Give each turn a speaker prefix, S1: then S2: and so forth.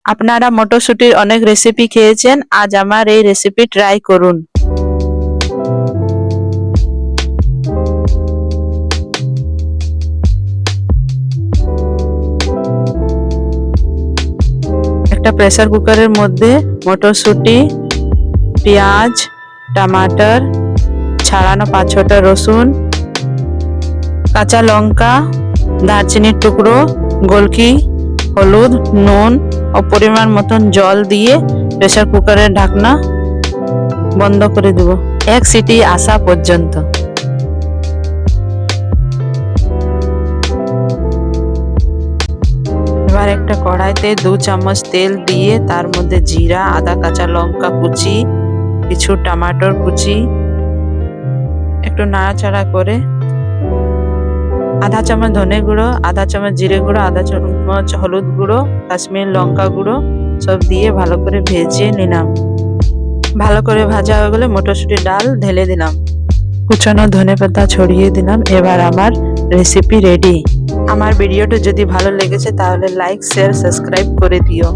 S1: আপনারা মটরশুঁটির অনেক রেসিপি খেয়েছেন, আজ আমার এই রেসিপি ট্রাই করুন। একটা প্রেসার কুকারের মধ্যে মটরশুঁটি, পেঁয়াজ, টমাটার, ছাড়ানো 5-6টা রসুন, কাঁচা লঙ্কা, দারচিনির টুকরো, গোলকি, হলুদ, নুন ও পরিমাণ মতন জল দিয়ে প্রেসার কুকারের ঢাকনা বন্ধ করে দেব 1 সিটি আসা পর্যন্ত। এবার একটা কড়াইতে 2 চামচ তেল দিয়ে তার মধ্যে জিরা, আদা, কাঁচা লঙ্কা কুচি, কিছু টমেটোর কুচি একটু নাড়াচাড়া করে আধা চামচ ধনে গুঁড়ো, আধা চামচ জিরে গুঁড়ো, আধা চামচ হলুদ গুঁড়ো, কাশ্মীর লঙ্কা গুঁড়ো সব দিয়ে ভালো করে ভেজে নিলাম। ভালো করে ভাজা হয়ে গেলে মটরশুঁটির ডাল ঢেলে দিলাম, কুচানো ধনেপাতা ছড়িয়ে দিলাম। এবার আমার রেসিপি রেডি। আমার ভিডিওটা যদি ভালো লেগেছে তাহলে লাইক, শেয়ার, সাবস্ক্রাইব করে দিও।